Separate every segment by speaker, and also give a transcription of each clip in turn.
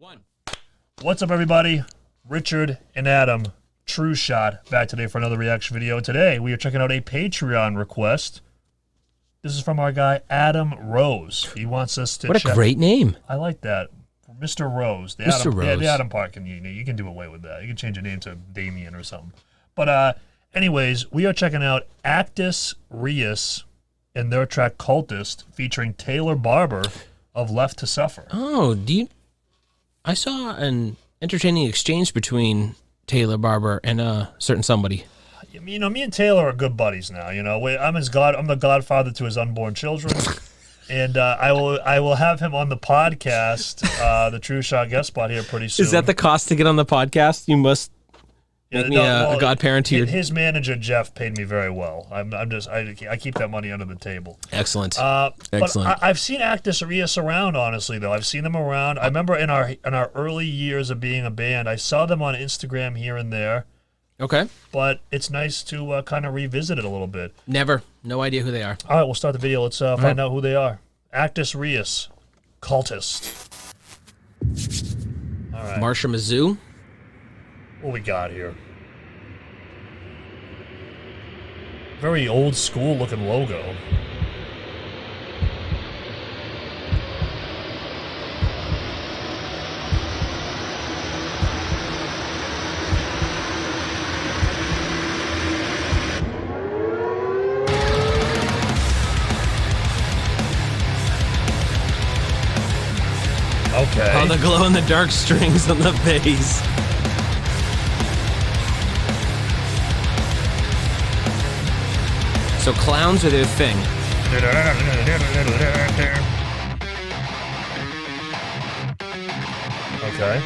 Speaker 1: One.
Speaker 2: What's up, everybody? Richard and Adam, TrueShot, back today for another reaction video. Today, we are checking out a Patreon request. This is from our guy, Adam Rose. He wants us to
Speaker 1: What a great name.
Speaker 2: I like that. Mr. Rose. The
Speaker 1: Mr.
Speaker 2: Adam,
Speaker 1: Rose.
Speaker 2: Yeah, the Adam part, you can do away with that. You can change your name to Damien or something. But anyways, we are checking out Actus Reus and their track Cultist, featuring Taylor Barber of Left to Suffer.
Speaker 1: Oh, I saw an entertaining exchange between Taylor Barber and a certain somebody.
Speaker 2: You know, me and Taylor are good buddies now. You know, I'm the godfather to his unborn children, and I will have him on the podcast, the TrueShot guest spot here pretty soon.
Speaker 1: Is that the cost to get on the podcast? You must make me a godparent to your...
Speaker 2: His manager Jeff paid me very well. I keep that money under the table.
Speaker 1: Excellent.
Speaker 2: Excellent. But I've seen Actus Reus around, honestly, though. I've seen them around. I remember in our early years of being a band, I saw them on Instagram here and there.
Speaker 1: Okay.
Speaker 2: But it's nice to kind of revisit it a little bit.
Speaker 1: Never. No idea who they are.
Speaker 2: All right, we'll start the video. Let's find out who they are. Actus Reus, Cultist. All right.
Speaker 1: Marsha Mizzou.
Speaker 2: What we got here? Very old school looking logo. Okay.
Speaker 1: Oh, the glow-in-the-dark strings on the bass. So clowns are their thing.
Speaker 2: Okay.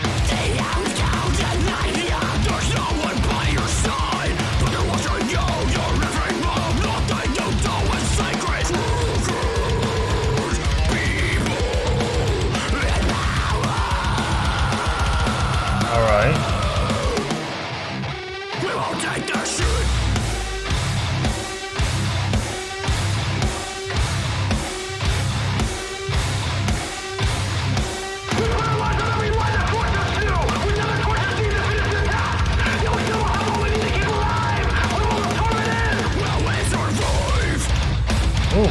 Speaker 2: All right. Oh.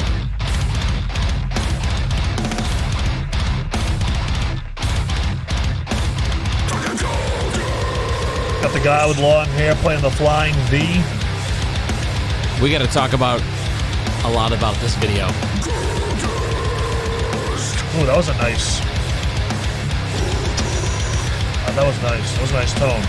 Speaker 2: Got the guy with long hair playing the flying V.
Speaker 1: We got to talk about a lot about this video.
Speaker 2: Oh, that was a nice. That was nice. That was a nice tone.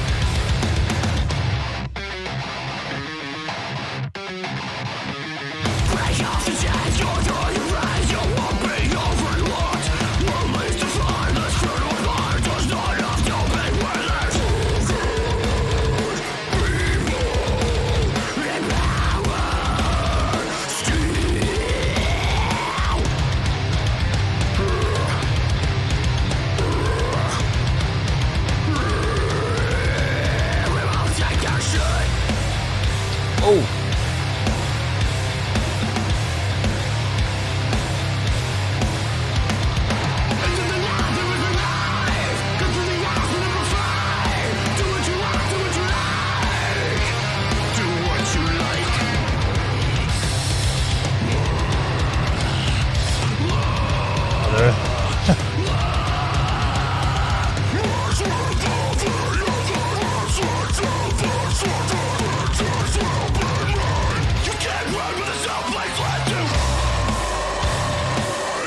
Speaker 1: Oh.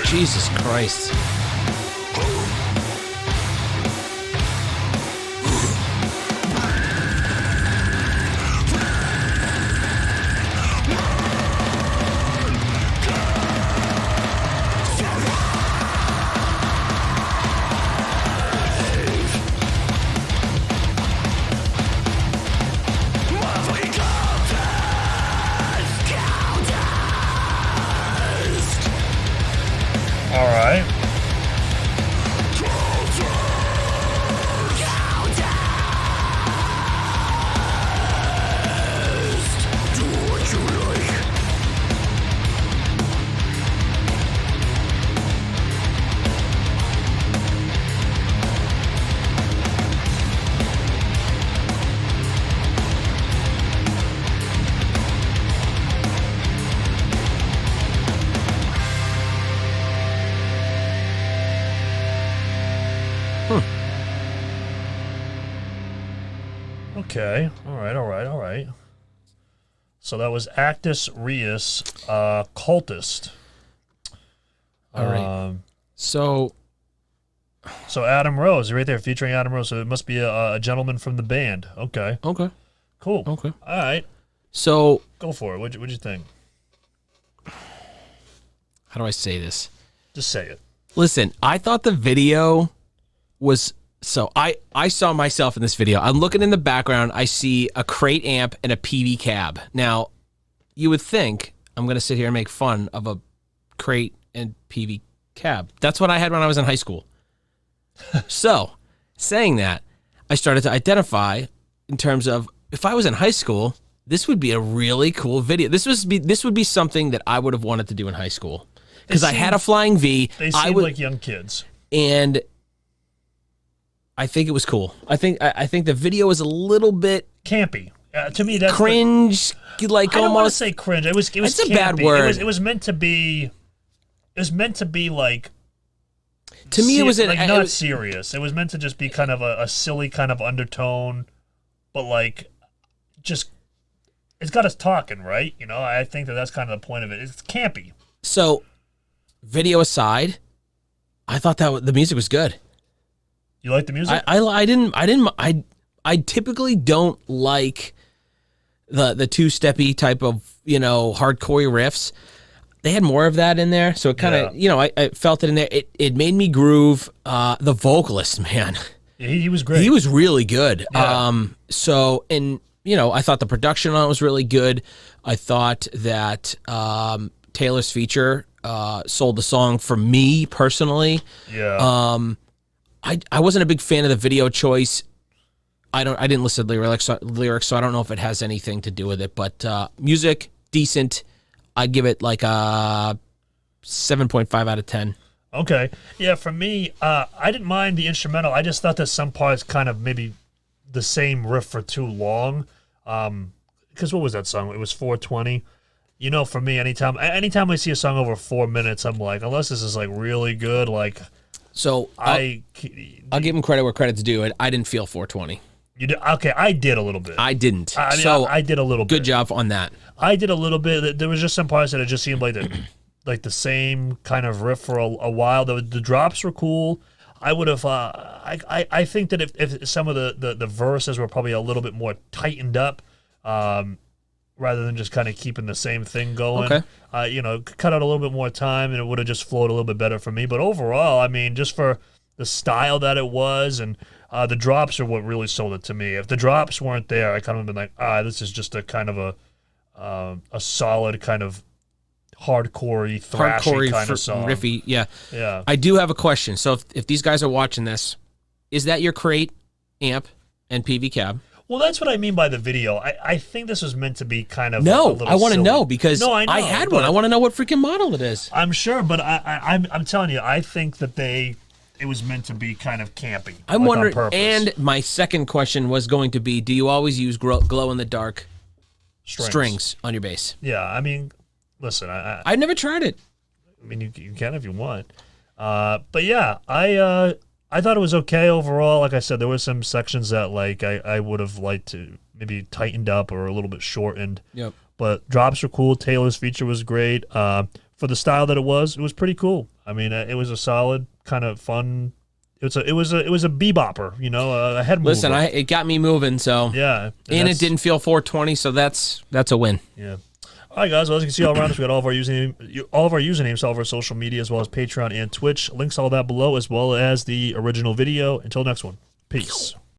Speaker 1: Jesus Christ.
Speaker 2: All right. Okay. All right. So that was Actus Reus, Cultist.
Speaker 1: All right. So
Speaker 2: Adam Rose, right there, featuring Adam Rose. So it must be a gentleman from the band. Okay.
Speaker 1: okay.
Speaker 2: Cool.
Speaker 1: Okay.
Speaker 2: All right.
Speaker 1: So
Speaker 2: Go for it. What'd you think?
Speaker 1: how do I say this?
Speaker 2: Just say it.
Speaker 1: Listen, I thought the video was I saw myself in this video. I'm looking in the background. I see a crate amp and a PV cab. Now, you would think I'm going to sit here and make fun of a crate and PV cab. That's what I had when I was in high school. So, saying that, I started to identify in terms of if I was in high school, this would be a really cool video. This would be something that I would have wanted to do in high school because I had a flying V.
Speaker 2: They seemed like young kids,
Speaker 1: and I think it was cool. I think the video was a little bit
Speaker 2: campy. To me, that's
Speaker 1: cringe.
Speaker 2: I don't want to
Speaker 1: almost
Speaker 2: say cringe. It was.
Speaker 1: It's
Speaker 2: campy.
Speaker 1: a bad word.
Speaker 2: It was meant to be. It was meant to be like.
Speaker 1: To me, it was
Speaker 2: not serious. It was meant to just be kind of a silly kind of undertone, but like, just it's got us talking, right? You know, I think that's kind of the point of it. It's campy.
Speaker 1: So, video aside, I thought that the music was good.
Speaker 2: You like the music?
Speaker 1: I typically don't like the two-steppy type of, hardcore riffs. They had more of that in there, so it kind of, I felt it in there. It made me groove. The vocalist, man.
Speaker 2: Yeah, he was great.
Speaker 1: He was really good.
Speaker 2: Yeah.
Speaker 1: I thought the production on it was really good. I thought that Taylor's feature sold the song for me personally.
Speaker 2: Yeah.
Speaker 1: I wasn't a big fan of the video choice. I didn't listen to the lyrics, so I don't know if it has anything to do with it. But music, decent. I'd give it like a 7.5 out of 10.
Speaker 2: Okay. Yeah, for me, I didn't mind the instrumental. I just thought that some parts kind of maybe the same riff for too long. Because what was that song? It was 420. For me, anytime I see a song over 4 minutes, I'm like, unless this is like really good, like.
Speaker 1: So I'll give him credit where credit's due. I didn't feel 420.
Speaker 2: You did? Okay, I did a little bit.
Speaker 1: I didn't.
Speaker 2: I did a little bit.
Speaker 1: Good job on that.
Speaker 2: I did a little bit. There was just some parts that it just seemed like the same kind of riff for a while. The drops were cool. I would have. I think that if some of the verses were probably a little bit more tightened up, rather than just kind of keeping the same thing going.
Speaker 1: Okay.
Speaker 2: Cut out a little bit more time, and it would have just flowed a little bit better for me. But overall, I mean, just for the style that it was, and the drops are what really sold it to me. If the drops weren't there, I kind of been like, this is just a kind of a solid kind of hardcore-y, thrashy kind of song.
Speaker 1: Riffy, yeah.
Speaker 2: Yeah.
Speaker 1: I do have a question. So if these guys are watching this, is that your crate, amp, and PV cab?
Speaker 2: Well, that's what I mean by the video. I think this was meant to be kind of
Speaker 1: no.
Speaker 2: a little
Speaker 1: I want to
Speaker 2: silly.
Speaker 1: know because
Speaker 2: no, I know,
Speaker 1: I had one. I want to know what freaking model it is.
Speaker 2: I'm sure, but I'm telling you, I think that it was meant to be kind of campy.
Speaker 1: I'm
Speaker 2: like
Speaker 1: wondering.
Speaker 2: on purpose.
Speaker 1: And my second question was going to be: do you always use glow in the dark strings on your bass?
Speaker 2: Yeah, I mean, listen,
Speaker 1: I've never tried it.
Speaker 2: I mean, you can if you want. But yeah, I thought it was okay overall. Like I said, there were some sections that like I would have liked to maybe tightened up or a little bit shortened.
Speaker 1: Yep.
Speaker 2: But drops were cool. Taylor's feature was great. For the style that it was pretty cool. I mean, it was a solid kind of fun. It was a bebopper, a head mover.
Speaker 1: Listen, it got me moving. So
Speaker 2: yeah,
Speaker 1: and it didn't feel 420. So that's a win.
Speaker 2: Yeah. All right, guys. Well, as you can see all around us, we got all of our usernames, all of our social media, as well as Patreon and Twitch. Links all that below, as well as the original video. Until next one, peace.